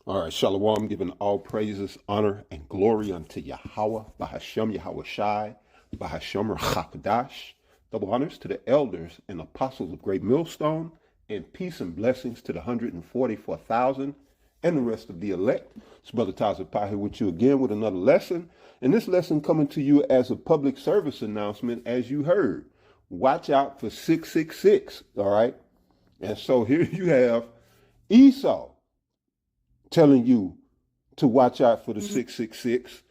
All right, Shalom, giving all praises, honor, and glory unto Yahweh, Bahashem Yahweh Shai, Bahashem Rachakadash. Double honors to the elders and apostles of Great Millstone, and peace and blessings to the 144,000 and the rest of the elect. It's Brother Tazapai here with you again with another lesson. And this lesson coming to you as a public service announcement, as you heard. Watch out for 666, all right? And so here you have Esau telling you to watch out for the 666,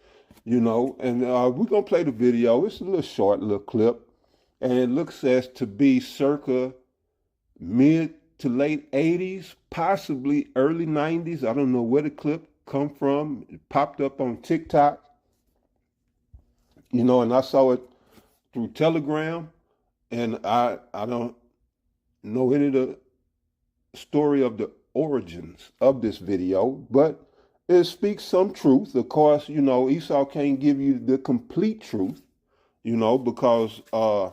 you know, and we're going to play the video. It's a little short, little clip, and it looks as to be circa mid to late 80s, possibly early 90s. I don't know where the clip come from. It popped up on TikTok, you know, and I saw it through Telegram, and I don't know any of the story of the origins of this video, but it speaks some truth. Of course, you know, Esau can't give you the complete truth, you know, because a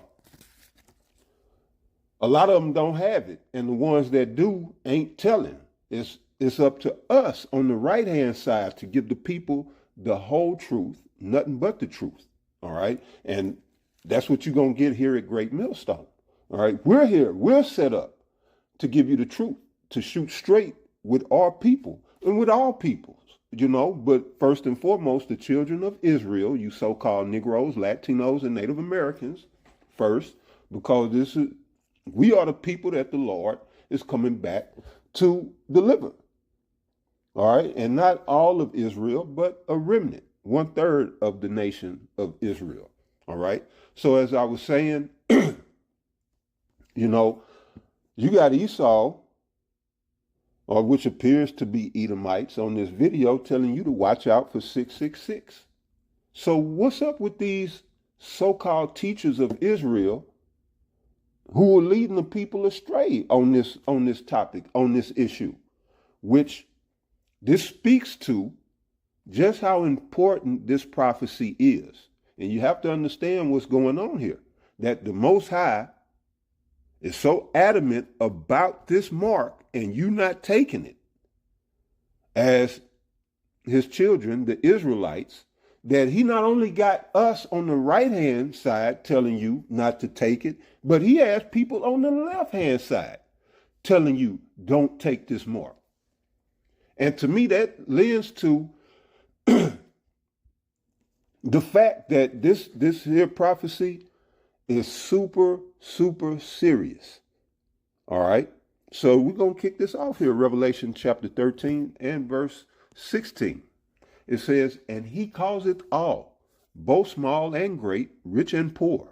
lot of them don't have it, and the ones that do ain't telling. It's up to us on the right hand side to give the people the whole truth, nothing but the truth. All right, and that's what you're gonna get here at Great Millstone. All right, we're here, we're set up to give you the truth, to shoot straight with our people and with all peoples, you know, but first and foremost, the children of Israel, you so-called Negroes, Latinos, and Native Americans first, because we are the people that the Lord is coming back to deliver. All right, and not all of Israel, but a remnant, 1/3 of the nation of Israel. All right, so as I was saying, you know, you got Esau, or which appears to be Edomites, on this video telling you to watch out for 666. So what's up with these so-called teachers of Israel who are leading the people astray on this topic, on this issue, which this speaks to just how important this prophecy is. And you have to understand what's going on here, that the Most High is so adamant about this mark and you not taking it as his children, the Israelites, that he not only got us on the right-hand side telling you not to take it, but he has people on the left-hand side telling you don't take this mark. And to me, that lends to the fact that this here prophecy is super, super serious. All right. So we're going to kick this off here. Revelation chapter 13 and verse 16. It says, and he causeth all, both small and great, rich and poor,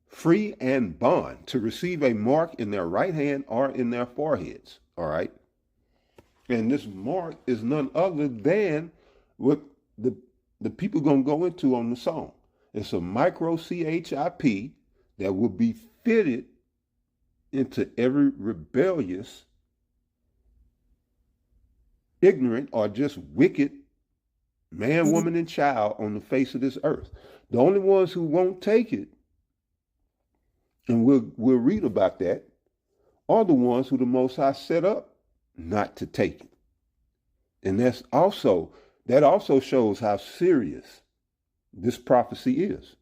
free and bond, to receive a mark in their right hand or in their foreheads. All right. And this mark is none other than what the people going to go into on the song. It's a microchip that will be fitted into every rebellious, ignorant, or just wicked man, woman, and child on the face of this earth. The only ones who won't take it, and we'll read about that, are the ones who the Most High set up not to take it. And that also shows how serious this prophecy is.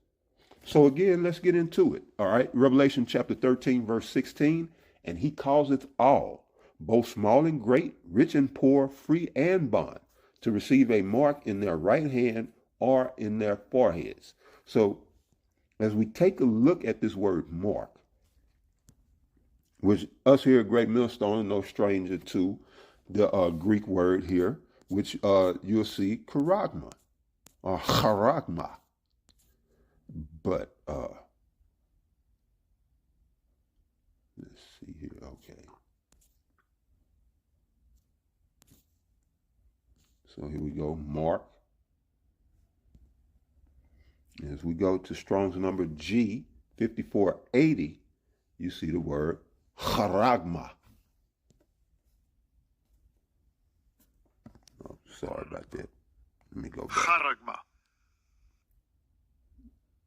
So again, let's get into it. All right. Revelation chapter 13, verse 16. And he causeth all, both small and great, rich and poor, free and bond, to receive a mark in their right hand or in their foreheads. So as we take a look at this word mark, which us here at Great Millstone are no stranger to the Greek word here, which you'll see charagma or charagma. But let's see here. Okay. So here we go. Mark. As we go to Strong's number G 5480, you see the word charagma. Oh, sorry about that. Let me go back. Charagma.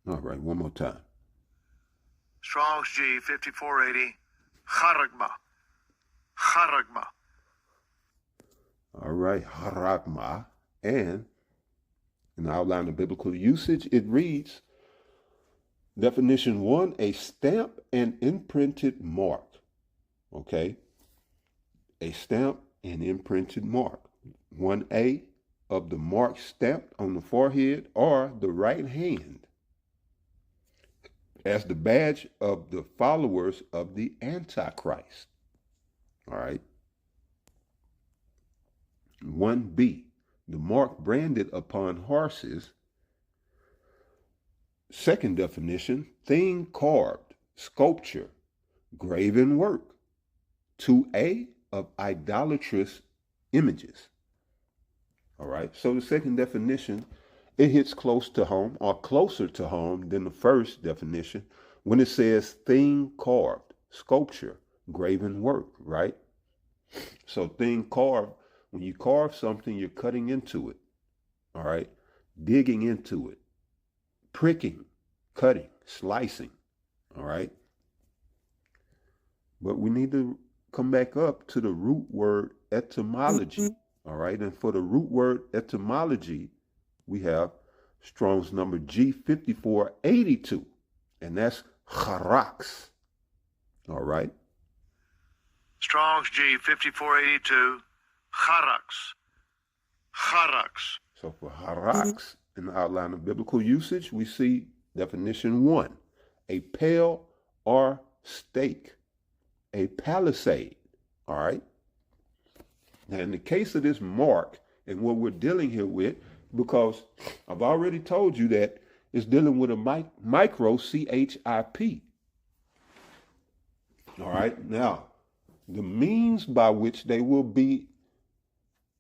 All right, one more time. Strong's G 5480. Charagma. Charagma. All right, harakma. And in the outline of biblical usage, it reads, definition 1, a stamp and imprinted mark. Okay, a stamp and imprinted mark. 1A, of the mark stamped on the forehead or the right hand as the badge of the followers of the Antichrist. All right. 1B, the mark branded upon horses. Second definition, thing carved, sculpture, graven work. 2A, of idolatrous images. All right, so the second definition, it hits close to home or closer to home than the first definition when it says thing carved, sculpture, graven work, right? So thing carved, when you carve something, you're cutting into it, all right? Digging into it, pricking, cutting, slicing, all right? But we need to come back up to the root word etymology. All right, and for the root word etymology, we have Strong's number G5482, and that's charax. All right. Strong's G5482, charax. Charax. So for charax, in the outline of biblical usage, we see definition 1, a pale or stake, a palisade. All right. Now, in the case of this mark and what we're dealing here with, because I've already told you that it's dealing with a micro CHIP. All right. Now, the means by which they will be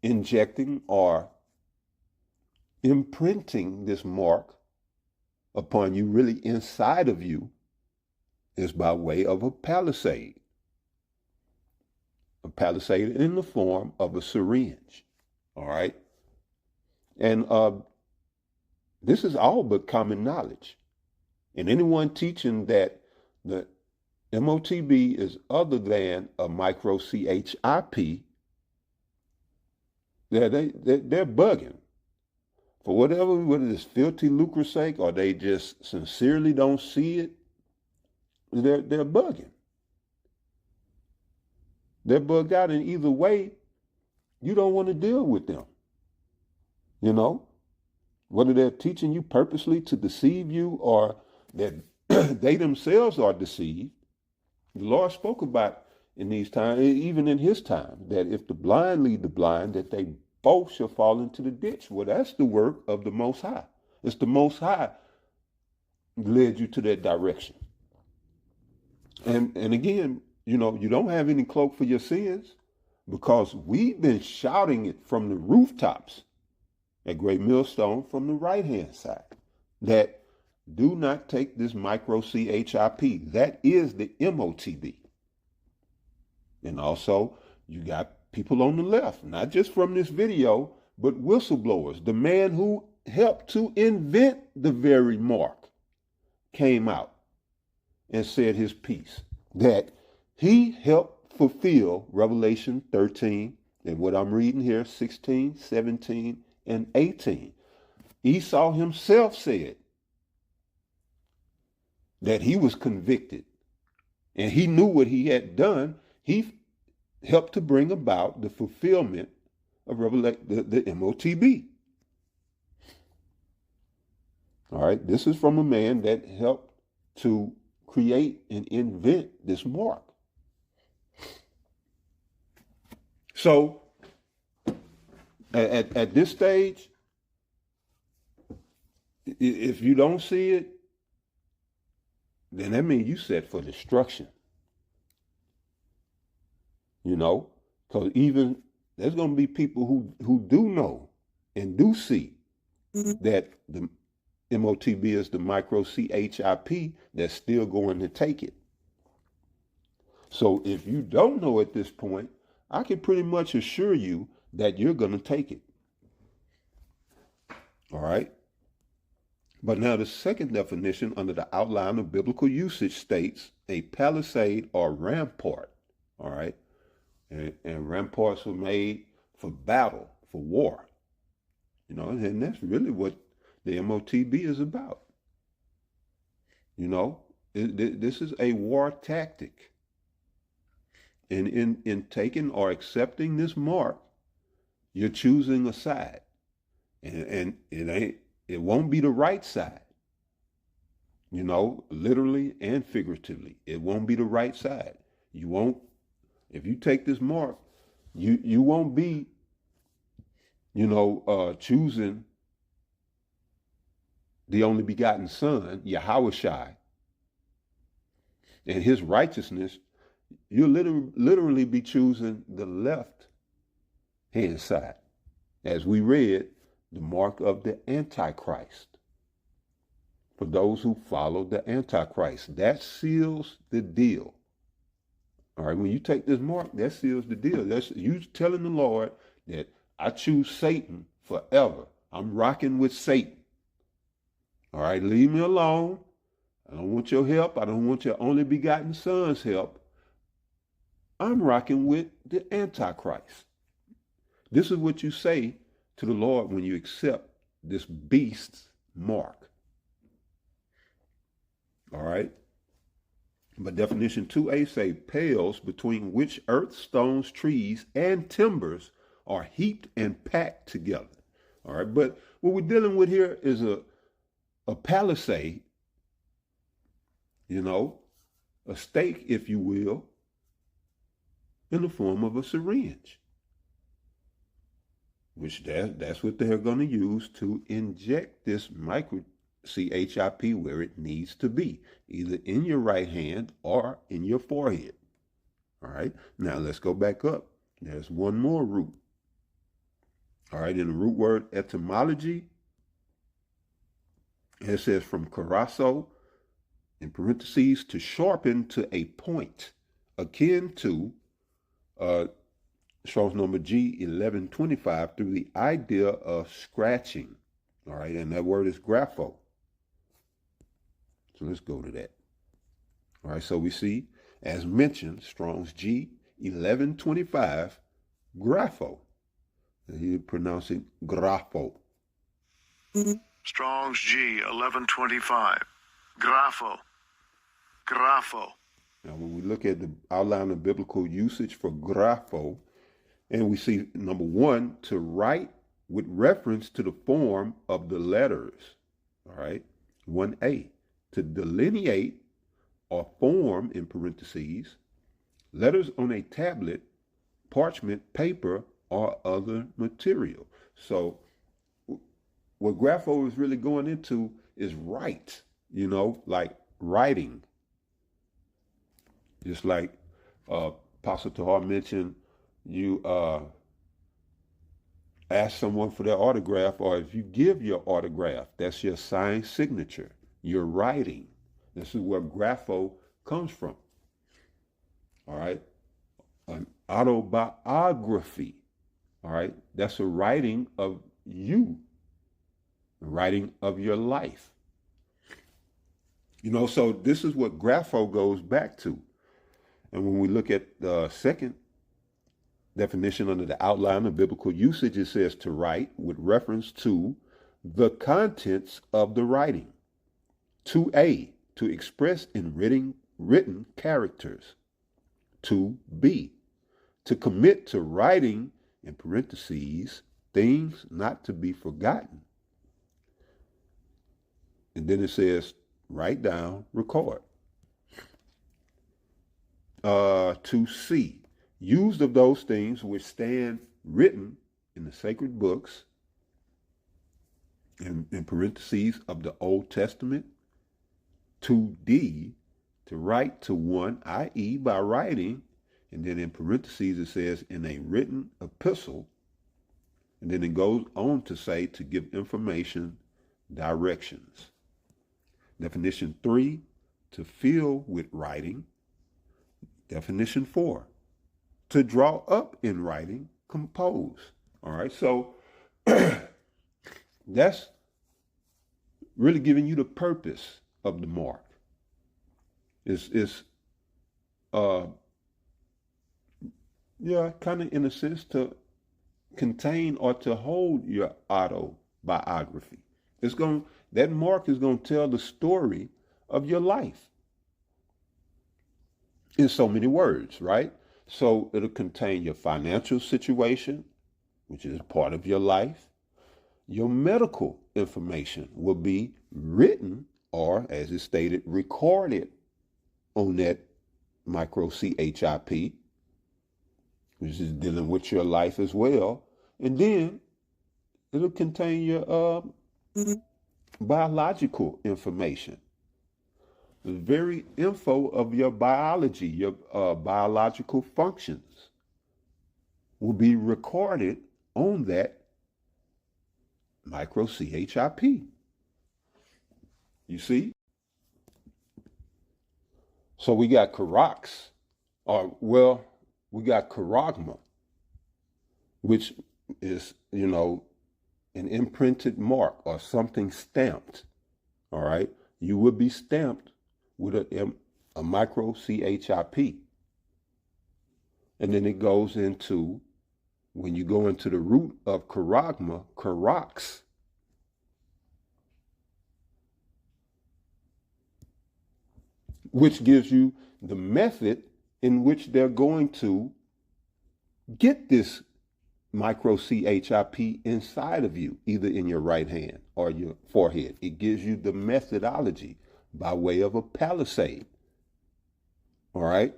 injecting or imprinting this mark upon you, really inside of you, is by way of a palisade. A palisade in the form of a syringe. All right. And this is all but common knowledge. And anyone teaching that the MOTB is other than a micro CHIP, they're bugging. For whatever, whether it's filthy lucre's sake or they just sincerely don't see it, they're bugging. They're bugged out, and either way, you don't want to deal with them. You know, whether they're teaching you purposely to deceive you or that they themselves are deceived. The Lord spoke about in these times, even in his time, that if the blind lead the blind, that they both shall fall into the ditch. Well, that's the work of the Most High. It's the Most High led you to that direction. And again, you know, you don't have any cloak for your sins because we've been shouting it from the rooftops at Great Millstone from the right-hand side that do not take this micro CHIP. That is the MOTB. And also, you got people on the left, not just from this video, but whistleblowers. The man who helped to invent the very mark came out and said his piece that he helped fulfill Revelation 13 and what I'm reading here, 16, 17, and 18. Esau himself said that he was convicted and he knew what he had done. He helped to bring about the fulfillment of the MOTB. All right, this is from a man that helped to create and invent this mark. So at this stage, if you don't see it, then that means you set for destruction. You know, because even there's going to be people who do know and do see that the MOTB is the micro CHIP that's still going to take it. So if you don't know at this point, I can pretty much assure you that you're going to take it. All right. But now the second definition under the outline of biblical usage states a palisade or rampart. All right. And ramparts were made for battle, for war. You know, and that's really what the MOTB is about. You know, this is a war tactic. And in taking or accepting this mark, you're choosing a side. And it won't be the right side. You know, literally and figuratively. It won't be the right side. You won't, if you take this mark, you won't be, choosing the only begotten Son, Yahushai, and his righteousness. You'll literally be choosing the left hand side. As we read, the mark of the Antichrist. For those who follow the Antichrist, that seals the deal. All right, when you take this mark, that seals the deal. That's you telling the Lord that I choose Satan forever. I'm rocking with Satan. All right, leave me alone. I don't want your help. I don't want your only begotten Son's help. I'm rocking with the Antichrist. This is what you say to the Lord when you accept this beast's mark. All right. But definition 2a say pales between which earth, stones, trees, and timbers are heaped and packed together. All right. But what we're dealing with here is a palisade, a stake, if you will, in the form of a syringe, which that's what they're going to use to inject this CHIP where it needs to be, either in your right hand or in your forehead. All right, now let's go back up. There's one more root. All right, in the root word etymology, it says from karasso, in parentheses, to sharpen to a point, akin to Strong's number G1125, through the idea of scratching. All right, and that word is grapho. So let's go to that. All right, so we see, as mentioned, Strong's G1125, grapho. And he pronounce it grapho. Strong's G1125, grapho. Grapho. Now, when we look at the outline of biblical usage for grapho, and we see, number one, to write with reference to the form of the letters. All right, 1a, to delineate or form, in parentheses, letters on a tablet, parchment, paper, or other material. So what grapho is really going into is write, like writing. Just like Apostle Tahar mentioned, you ask someone for their autograph, or if you give your autograph, that's your signed signature. You're writing. This is where grapho comes from. All right. An autobiography. All right. That's a writing of you, a writing of your life. So this is what grapho goes back to. And when we look at the second definition under the outline of biblical usage, it says to write with reference to the contents of the writing. 2a, to express in written characters. 2b, to commit to writing, in parentheses, things not to be forgotten. And then it says write down, record. 2c, used of those things which stand written in the sacred books, in parentheses, of the Old Testament. 2d, to write to one, i.e. by writing, and then in parentheses it says in a written epistle, and then it goes on to say to give information, directions. Definition 3, to fill with writing. Definition 4, to draw up in writing, compose. All right, so that's really giving you the purpose of the mark. It's kind of in a sense to contain or to hold your autobiography. That mark is going to tell the story of your life in so many words, right? So it'll contain your financial situation, which is part of your life. Your medical information will be written or, as it's stated, recorded on that micro CHIP, which is dealing with your life as well. And then it'll contain your biological information, the very info of your biology, your biological functions will be recorded on that micro CHIP. You see? So we got Karax, we got Karagma, which is, an imprinted mark or something stamped. All right? You will be stamped with a micro CHIP. And then it goes into, when you go into the root of Karagma, Karax, which gives you the method in which they're going to get this micro CHIP inside of you, either in your right hand or your forehead. It gives you the methodology by way of a palisade. All right?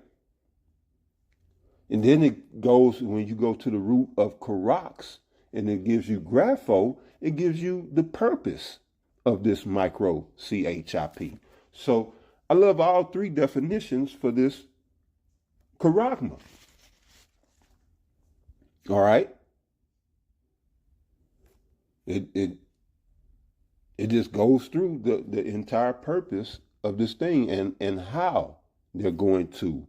And then it goes, when you go to the root of Karax, and it gives you Grapho, it gives you the purpose of this micro CHIP. So I love all three definitions for this Karagma. All right? It just goes through the entire purpose of this thing and how they're going to,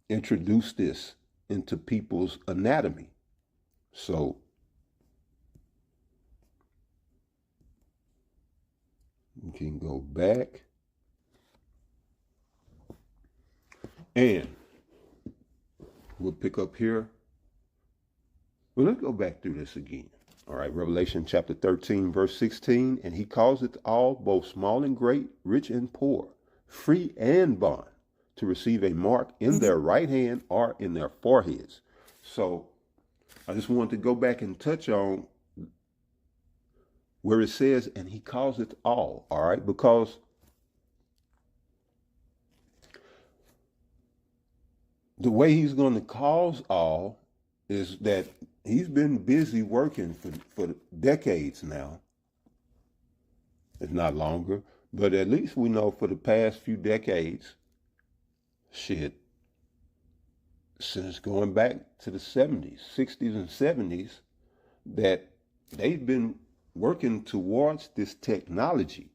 introduce this into people's anatomy. So we can go back and we'll pick up here. Well, let's go back through this again. All right, Revelation chapter 13, verse 16. And he calls it all, both small and great, rich and poor, free and bond, to receive a mark in their right hand or in their foreheads. So I just wanted to go back and touch on where it says, and he calls it all right, because the way he's going to cause all is that he's been busy working for decades now, if not longer, but at least we know for the past few decades, since going back to the 70s, 60s and 70s, that they've been working towards this technology.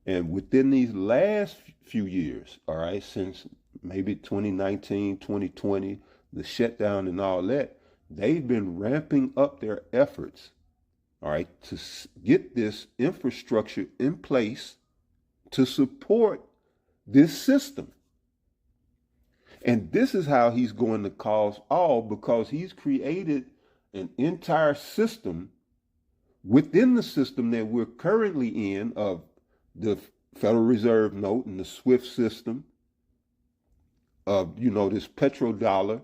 And within these last few years, all right, since maybe 2019, 2020, the shutdown and all that, they've been ramping up their efforts, all right, to get this infrastructure in place to support this system. And this is how he's going to cause all, because he's created an entire system within the system that we're currently in of the Federal Reserve note and the SWIFT system of, this petrodollar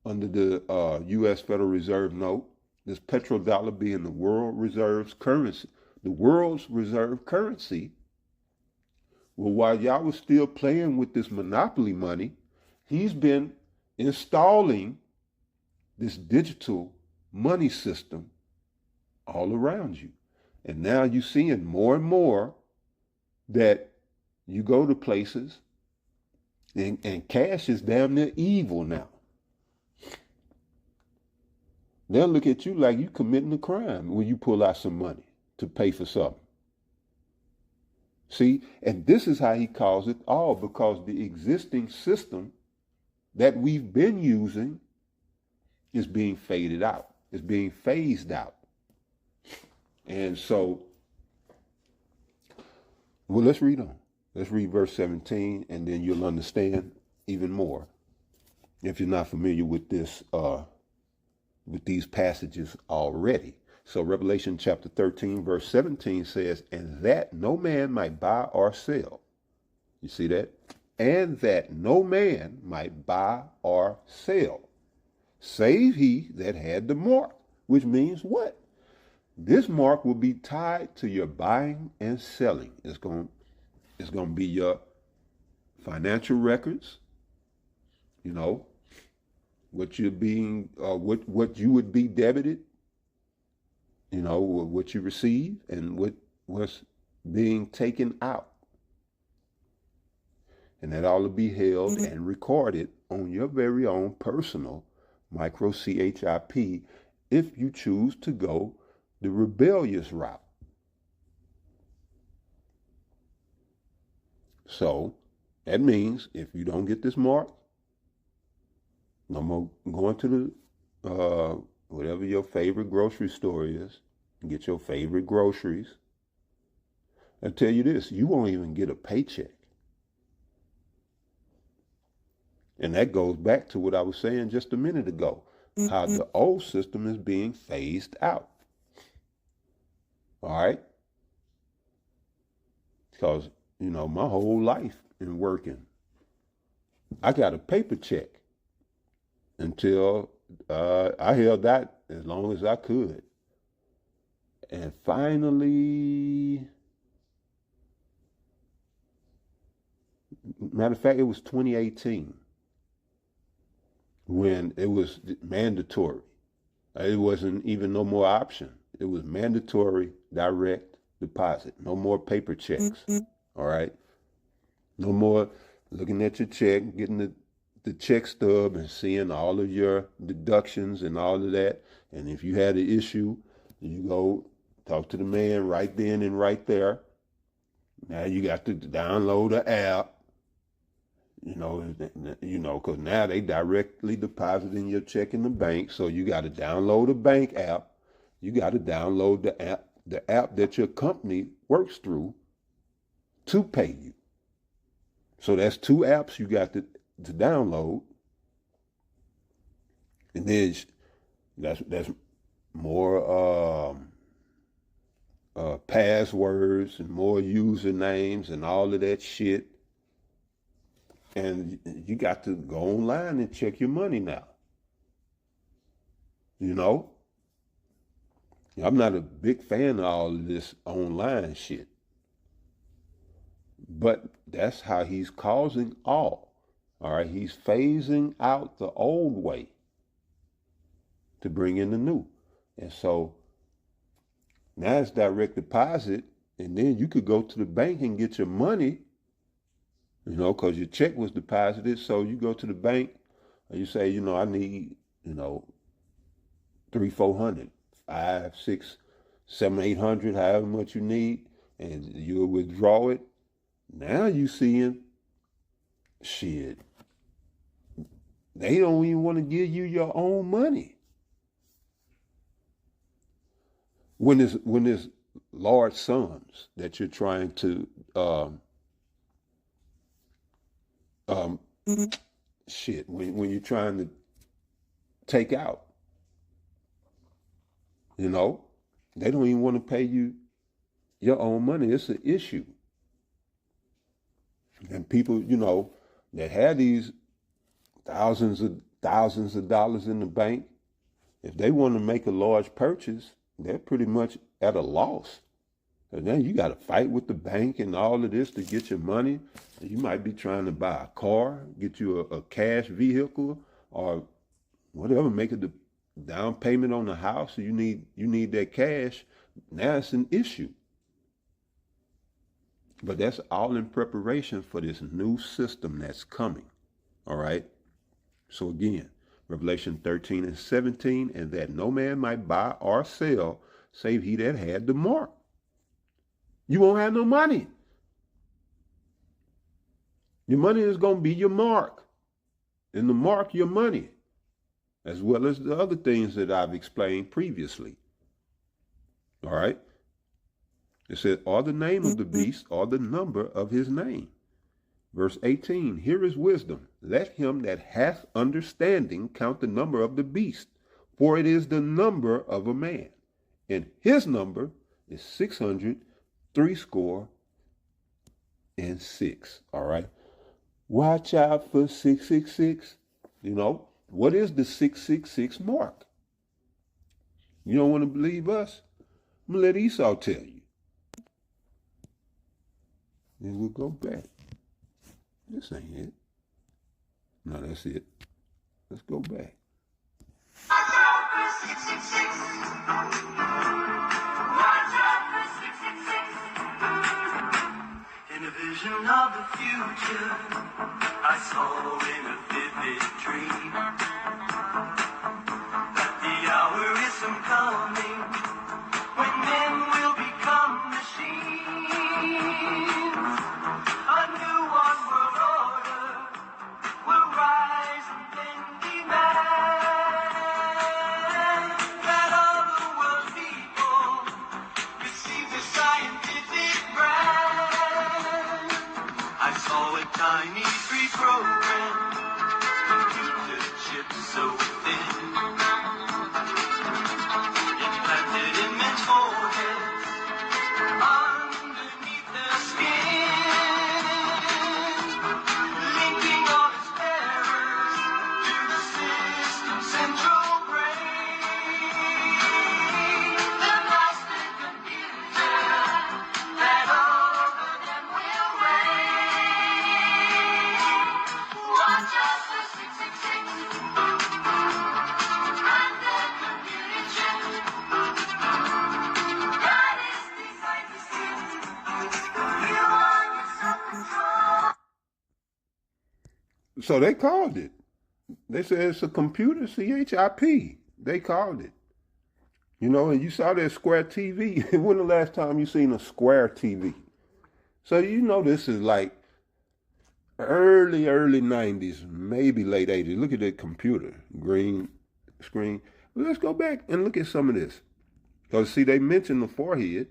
under the U.S. Federal Reserve note, this petrodollar being the world's reserve currency. Well, while y'all was still playing with this monopoly money, he's been installing this digital money system all around you. And now you're seeing more and more that you go to places and cash is damn near evil now. They'll look at you like you committing a crime when you pull out some money to pay for something. See, and this is how he calls it all, because the existing system that we've been using is being faded out. It's being phased out. And so, well, let's read on. Let's read verse 17, and then you'll understand even more. if you're not familiar with this, with these passages already. So Revelation chapter 13, verse 17 says, and that no man might buy or sell. You see that? And that no man might buy or sell, save he that had the mark, which means what? This mark will be tied to your buying and selling. It's going to be your financial records, you know, what you're being, what you would be debited, you know, what you receive and what's being taken out. And that all to be held and recorded on your very own personal microchip if you choose to go the rebellious route. So that means if you don't get this mark, no more going to the whatever your favorite grocery store is, get your favorite groceries. I tell you this, you won't even get a paycheck. And that goes back to what I was saying just a minute ago, how the old system is being phased out. All right? Because, you know, my whole life in working, I got a paper check until I held that as long as I could. And finally, matter of fact, it was 2018 when it was mandatory. It wasn't even no more option. It was mandatory direct deposit. No more paper checks. All right? No more looking at your check, getting the check stub and seeing all of your deductions and all of that. And if you had an issue, you go talk to the man right then and right there. Now you got to download the app. You know, because now they directly depositing your check in the bank. So you got to download a bank app. You got to download the app that your company works through to pay you. So that's 2 apps you got to download. And then that's more passwords and more usernames and all of that shit. And you got to go online and check your money now. You know? I'm not a big fan of all of this online shit. But that's how he's causing all. All right? He's phasing out the old way to bring in the new. And so now it's direct deposit. And then you could go to the bank and get your money, you know, because your check was deposited. So you go to the bank and you say, you know, I need, you know, $300, $400, $500, $600, $700, $800, however much you need, and you'll withdraw it. Now you seeing shit. They don't even want to give you your own money. When there's large sums that you're trying to shit, when you're trying to take out, you know, they don't even want to pay you your own money. It's an issue. And people, you know, that have these thousands of dollars in the bank, if they want to make a large purchase, they're pretty much at a loss. And then you got to fight with the bank and all of this to get your money. You might be trying to buy a car, get you a cash vehicle, or whatever, make a down payment on the house. So you need that cash. Now it's an issue. But that's all in preparation for this new system that's coming. All right? So again, Revelation 13 and 17, and that no man might buy or sell, save he that had the mark. You won't have no money. Your money is going to be your mark. And the mark, your money, as well as the other things that I've explained previously. All right? It says, or the name of the beast, or the number of his name. Verse 18, here is wisdom. let him that hath understanding count the number of the beast, for it is the number of a man, and his number is 666. All right. Watch out for 666. You know, what is the 666 mark? You don't want to believe us? I'm going to let Esau tell you. And we'll go back. This ain't it. No, that's it. Let's go back. In a vision of the future, I saw in a vivid dream that the hour is soon coming when men will become machines. A new one world order will rise and then demand that all the world's people receive the scientific brand. I saw a tiny free program, computer chips so thin, implanted in men's foreheads, underneath their skin, linking all its errors to the system's central brain. The master computer that over them will reign. Watch out for 666 and the computer chip. God is designed to steal you on your self-control. So they called it. They said it's a computer, CHIP. They called it. You know, and you saw that square TV. When the last time you seen a square TV? So you know this is like early 90s, maybe late 80s. Look at that computer, green screen. Well, let's go back and look at some of this. Because see, they mentioned the forehead,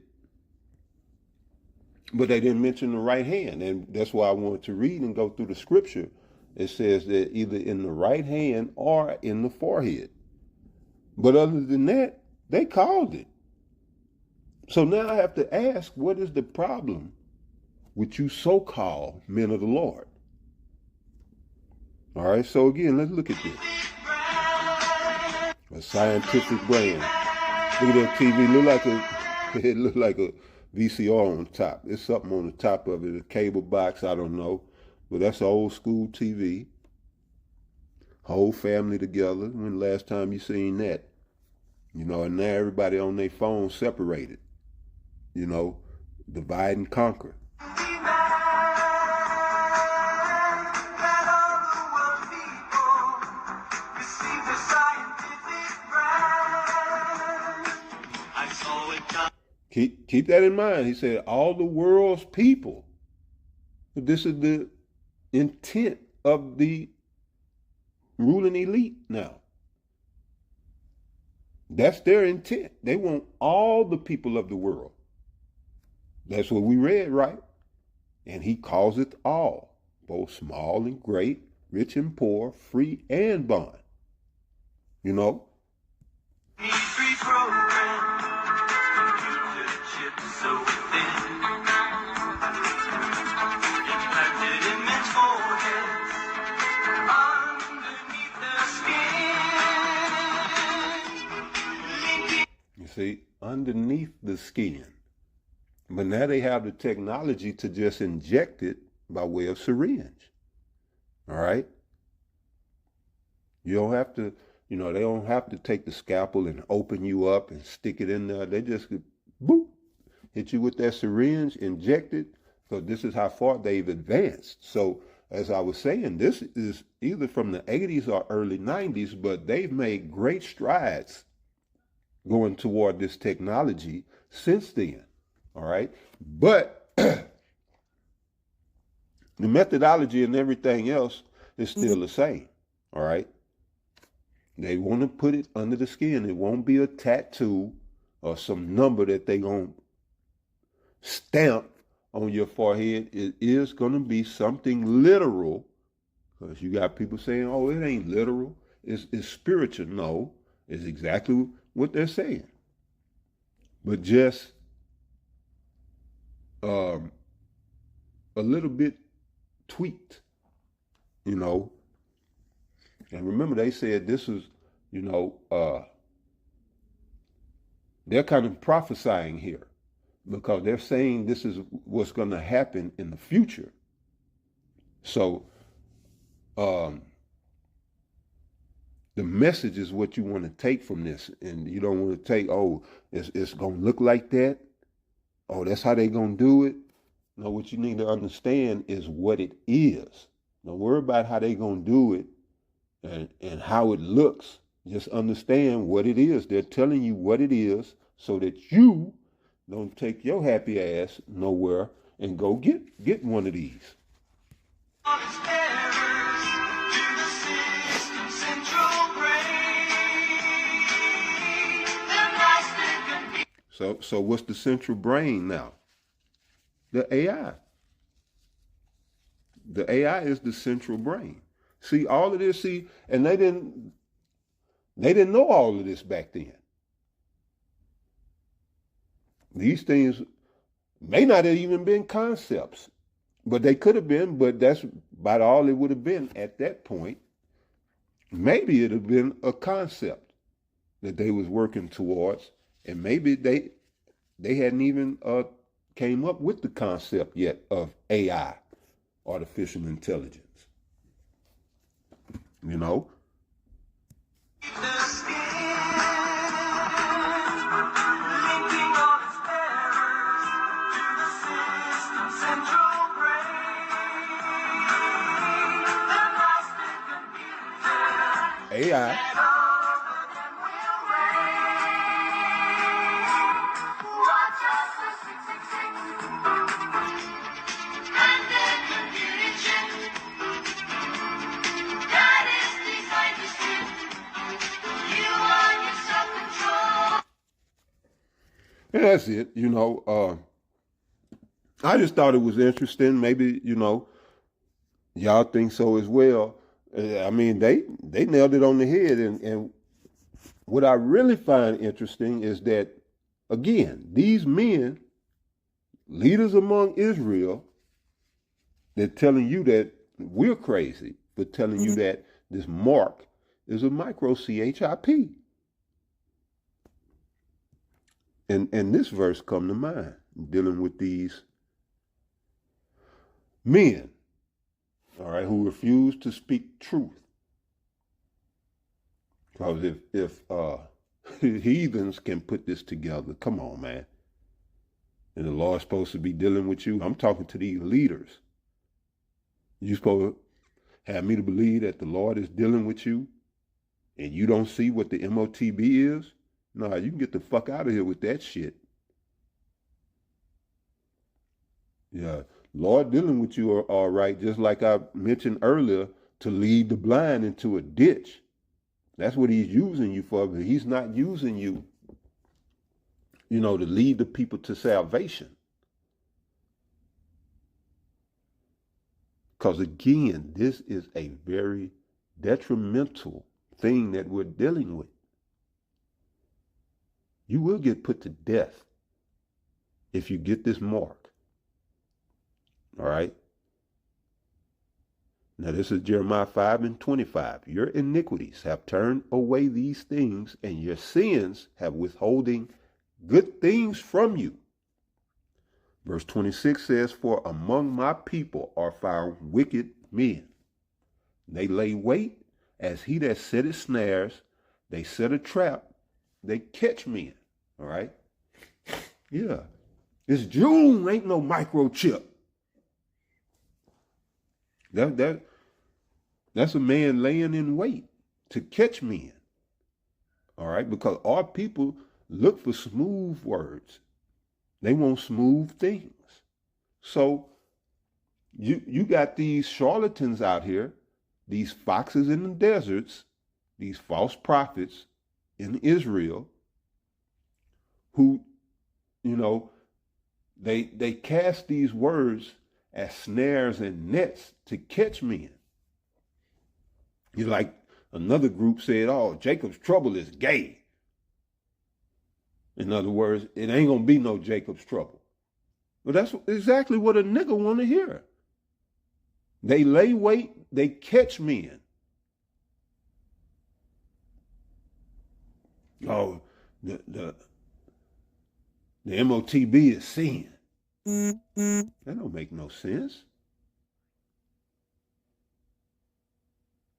but they didn't mention the right hand. And that's why I wanted to read and go through the scripture. It says that either in the right hand or in the forehead. But other than that, they called it. So now I have to ask, what is the problem with you so-called men of the Lord? All right, so again, let's look at this. A scientific brand. Look at that TV. It look like a VCR on top. There's something on the top of it, a cable box, I don't know. But that's an old school TV. Whole family together. When the last time you seen that? You know, and now everybody on their phone separated. You know, divide and conquer. Keep that in mind. He said, all the world's people. This is the intent of the ruling elite now. That's their intent. They want all the people of the world. That's what we read, right? And he calls it all, both small and great, rich and poor, free and bond. You know? Free program, computer chips so thin, implanted in men's foreheads, underneath their skin. You see, underneath the skin. But now they have the technology to just inject it by way of syringe. All right? You don't have to, you know, they don't have to take the scalpel and open you up and stick it in there. They just, boop, hit you with that syringe, inject it. So this is how far they've advanced. So as I was saying, this is either from the 80s or early 90s, but they've made great strides going toward this technology since then. All right. But the methodology and everything else is still the same. All right. They want to put it under the skin. It won't be a tattoo or some number that they going to stamp on your forehead. It is going to be something literal Because you got people saying, oh, it ain't literal. It's spiritual. No, it's exactly what they're saying. But just um, a little bit tweaked, you know. And remember, they said this is, you know, they're kind of prophesying here because they're saying this is what's going to happen in the future. So um, the message is what you want to take from this, and you don't want to take, oh, it's going to look like that. Oh, that's how they're going to do it. No, what you need to understand is what it is. Don't worry about how they're going to do it and how it looks. Just understand what it is. They're telling you what it is so that you don't take your happy ass nowhere and go get one of these. So what's the central brain now? The AI. The AI is the central brain. See, all of this, and they didn't know all of this back then. These things may not have even been concepts, but they could have been, but that's about all it would have been at that point. Maybe it'd have been a concept that they was working towards, and maybe they hadn't even came up with the concept yet of AI, artificial intelligence. You know? AI. And that's it, you know. I just thought it was interesting. Maybe, you know, y'all think so as well. I mean, they nailed it on the head. And what I really find interesting is that, again, these men, leaders among Israel, they're telling you that we're crazy, but telling you that this mark is a micro CHIP. And this verse come to mind, dealing with these men, all right, who refuse to speak truth. Because if heathens can put this together, come on, man. And the Lord's supposed to be dealing with you. I'm talking to these leaders. You supposed to have me to believe that the Lord is dealing with you and you don't see what the MOTB is? Nah, you can get the fuck out of here with that shit. Yeah, Lord dealing with you are all right, just like I mentioned earlier, to lead the blind into a ditch. That's what he's using you for, but he's not using you, you know, to lead the people to salvation. Because again, this is a very detrimental thing that we're dealing with. You will get put to death if you get this mark. All right? Now this is Jeremiah 5:25. Your iniquities have turned away these things, and your sins have withholding good things from you. Verse 26 says, for among my people are found wicked men. They lay wait as he that setteth snares. They set a trap. They catch men. All right? Yeah. It's June, ain't no microchip. That's a man laying in wait to catch men. All right? Because our people look for smooth words. They want smooth things. So you got these charlatans out here, these foxes in the deserts, these false prophets in Israel who, you know, they cast these words as snares and nets to catch men. You like another group said, oh, Jacob's trouble is gay. In other words, it ain't gonna be no Jacob's trouble. But that's exactly what a nigga want to hear. They lay wait, they catch men. Oh, the MOTB is sin. That don't make no sense.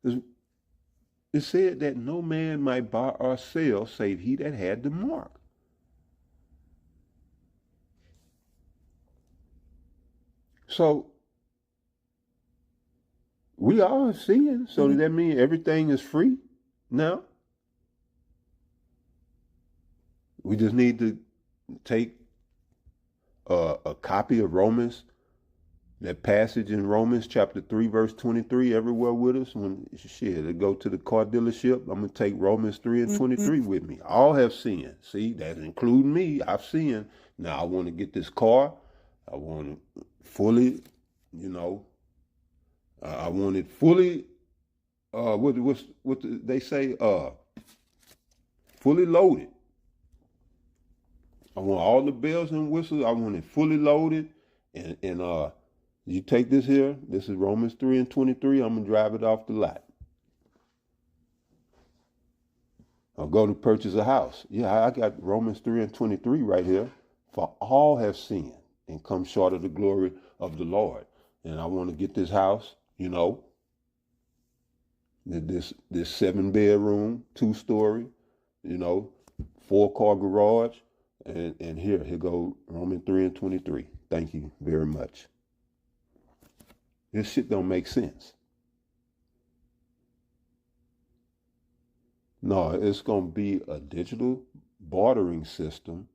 It said that no man might buy or sell save he that had the mark. So we all have sinned. So does that mean everything is free now? We just need to take a copy of Romans, that passage in Romans chapter 3, verse 23, everywhere with us. When shit, to go to the car dealership, I'm going to take Romans 3 and 23 with me. All have sinned. See, that's including me. I've sinned. Now I want to get this car. I want to fully, I want it fully, they say, fully loaded. I want all the bells and whistles. I want it fully loaded. And you take this here. This is Romans 3 and 23. I'm going to drive it off the lot. I'll go to purchase a house. Yeah, I got Romans 3 and 23 right here. For all have sinned and come short of the glory of the Lord. And I want to get this house, this 7-bedroom, 2-story, 4-car garage. And here go Romans 3 and 23. Thank you very much. This shit don't make sense. No, it's going to be a digital bartering system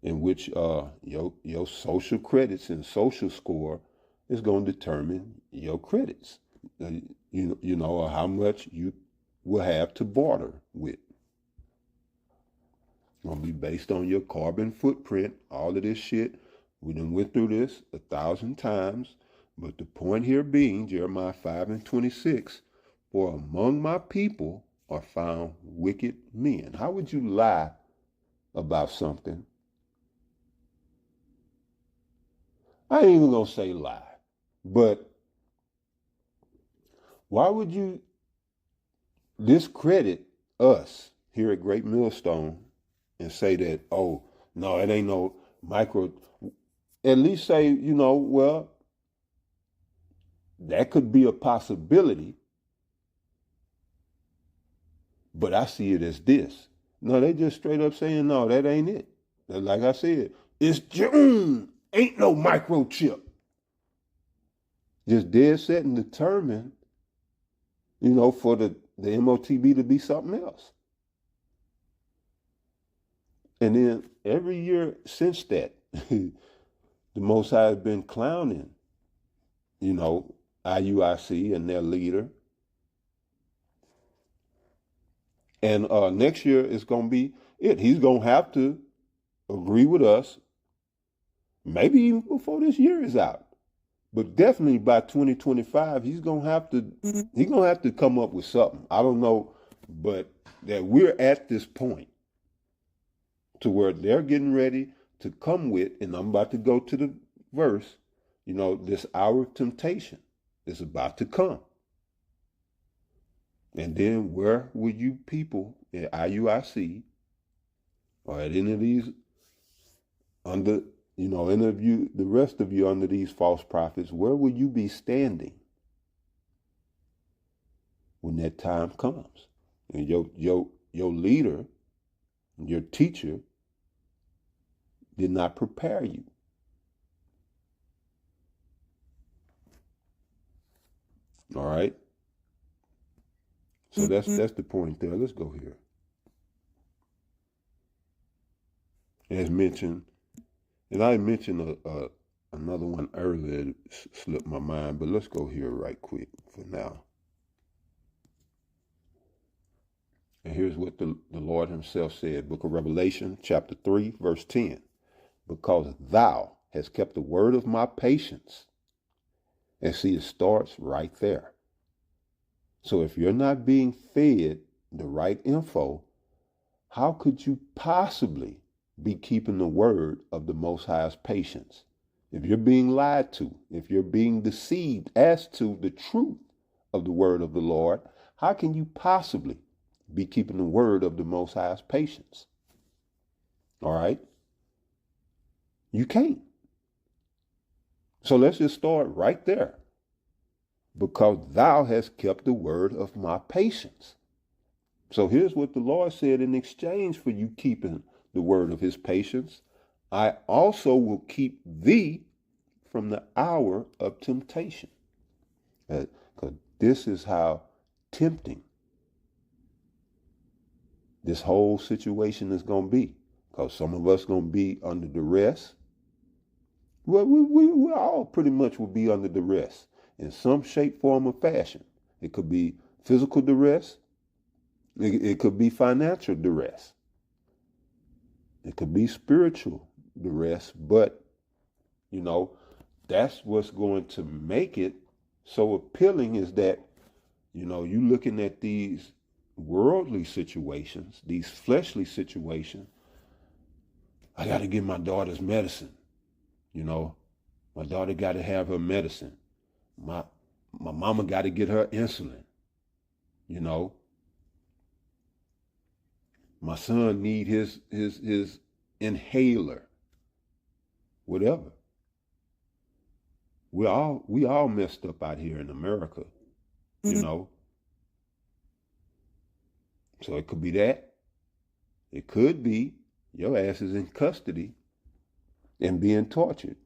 in which your social credits and social score is going to determine your credits. How much you will have to barter with. It's going to be based on your carbon footprint, all of this shit. We done went through this 1,000 times. But the point here being, Jeremiah 5 and 26, for among my people are found wicked men. How would you lie about something? I ain't even going to say lie. But why would you discredit us here at Great Millstone and say that, oh, no, it ain't no micro. At least say, well, that could be a possibility, but I see it as this. No, they just straight up saying, no, that ain't it. Like I said, it's June, ain't no microchip. Just dead set and determined, for the MOTB to be something else. And then every year since that, the Most High has been clowning, IUIC and their leader. And next year is going to be it. He's going to have to agree with us, maybe even before this year is out. But definitely by 2025, he's going to have to come up with something. I don't know, but that we're at this point to where they're getting ready to come with, and I'm about to go to the verse, this hour of temptation is about to come. And then where will you people at IUIC or at any of these under, any of you, the rest of you under these false prophets, where will you be standing when that time comes? And your leader, your teacher did not prepare you. All right. So that's the point there. Let's go here. As mentioned, and I mentioned another one earlier, it slipped my mind, but let's go here right quick for now. And here's what the Lord himself said, Book of Revelation, chapter 3, verse 10. Because thou hast kept the word of my patience. And see, it starts right there. So if you're not being fed the right info, how could you possibly be keeping the word of the Most High's patience? If you're being lied to, if you're being deceived as to the truth of the word of the Lord, how can you possibly be keeping the word of the Most High's patience? All right? You can't. So let's just start right there. Because thou hast kept the word of my patience. So here's what the Lord said in exchange for you keeping the word of his patience. I also will keep thee from the hour of temptation. Because this is how tempting this whole situation is going to be. Because some of us going to be under duress. Well, we all pretty much will be under duress in some shape, form, or fashion. It could be physical duress. It could be financial duress. It could be spiritual duress. But, you know, that's what's going to make it so appealing is that, you know, you looking at these worldly situations, these fleshly situations. I got to get my daughter's medicine. You know, my daughter got to have her medicine. My mama got to get her insulin. You know, my son need his inhaler. Whatever. We all messed up out here in America. You know. So it could be that. It could be your ass is in custody and being tortured.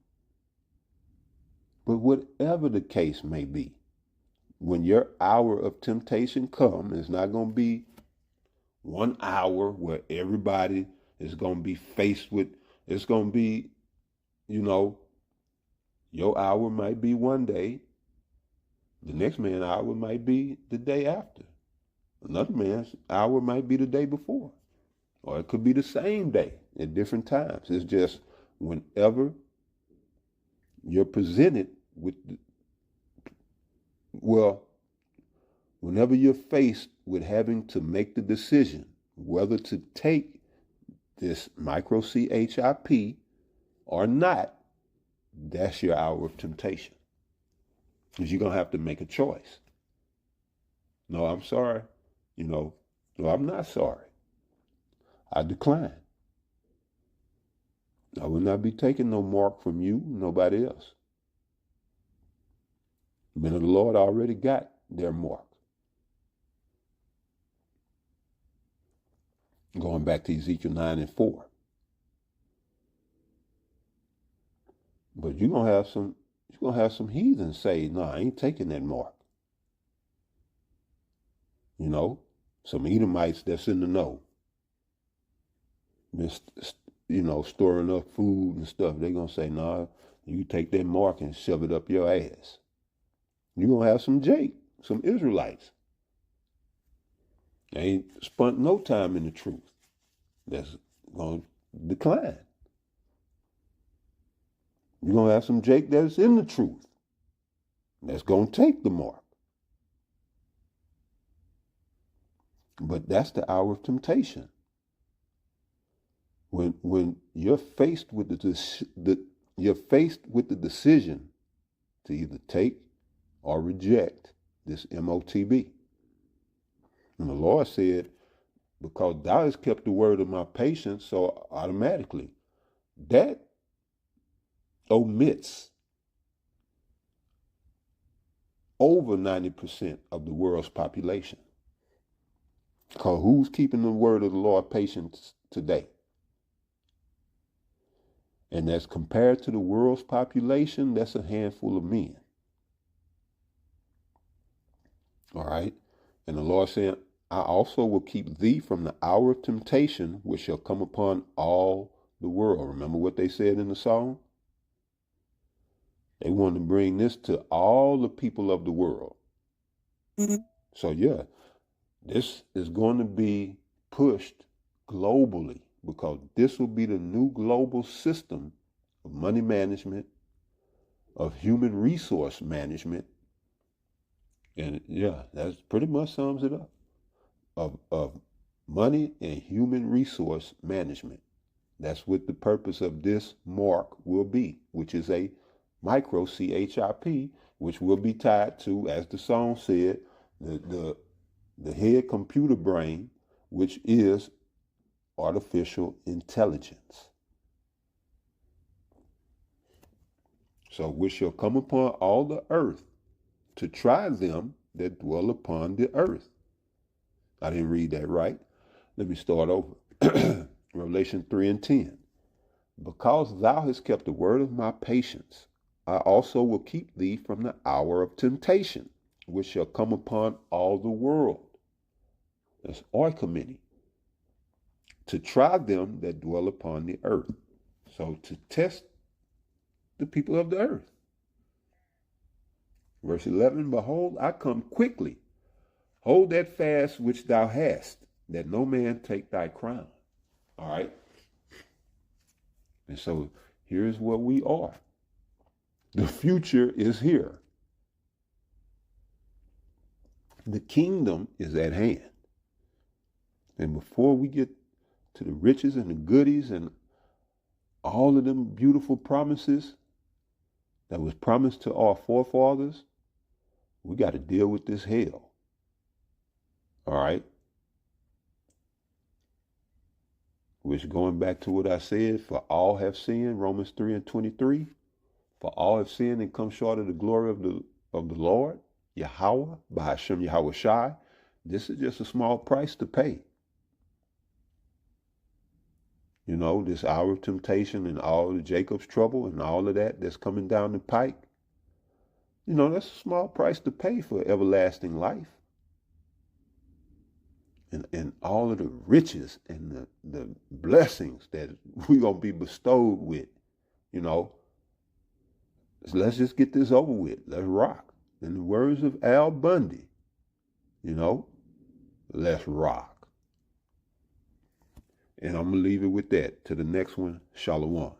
But whatever the case may be, when your hour of temptation comes, it's not going to be 1 hour where everybody is going to be faced with, it's going to be, you know, your hour might be one day. The next man's hour might be the day after. Another man's hour might be the day before. Or it could be the same day at different times. It's just whenever you're presented with, whenever you're faced with having to make the decision whether to take this micro-CHIP or not, that's your hour of temptation. Because you're going to have to make a choice. No, I'm sorry. You know, no, I'm not sorry. I decline. I will not be taking no mark from you, nobody else. The men of the Lord already got their mark. Going back to Ezekiel 9:4. But you're gonna have some heathens say, no, I ain't taking that mark. You know, some Edomites that's in the know. You know, storing up food and stuff. They're gonna say, no, you take that mark and shove it up your ass. You're gonna have some some Israelites. They ain't spent no time in the truth. That's gonna decline. You're gonna have some Jake that's in the truth. That's gonna take the mark. But that's the hour of temptation. When you're faced with you're faced with the decision to either take or reject this MOTB. And the Lord said, because thou hast kept the word of my patience, so automatically that omits over 90% of the world's population. Because who's keeping the word of the Lord patience today? And that's compared to the world's population, that's a handful of men. All right? And the Lord said, I also will keep thee from the hour of temptation which shall come upon all the world. Remember what they said in the song? They wanted to bring this to all the people of the world. So yeah, this is going to be pushed globally because this will be the new global system of money management, of human resource management, And yeah, that's pretty much sums it up. Of money and human resource management. That's what the purpose of this mark will be, which is a micro CHIP, which will be tied to, as the song said, the head computer brain, which is artificial intelligence. So which shall come upon all the earth to try them that dwell upon the earth. I didn't read that right. Let me start over. Revelation 3:10. Because thou hast kept the word of my patience, I also will keep thee from the hour of temptation, which shall come upon all the world. That's oikoumene. To try them that dwell upon the earth. So to test the people of the earth. Verse 11, behold, I come quickly. Hold that fast which thou hast, that no man take thy crown. All right? And so here's what we are. The future is here. The kingdom is at hand. And before we get to the riches and the goodies and all of them beautiful promises that was promised to our forefathers, we got to deal with this hell. All right? Which, going back to what I said, for all have sinned, Romans 3:23, for all have sinned and come short of the glory of the Lord, Yahweh, by Hashem Yahweh Shai. This is just a small price to pay. You know, this hour of temptation and all the Jacob's trouble and all of that that's coming down the pike. You know, that's a small price to pay for everlasting life. And all of the riches and the blessings that we're going to be bestowed with, you know. So let's just get this over with. Let's rock. In the words of Al Bundy, you know, let's rock. And I'm going to leave it with that. To the next one, Shalom.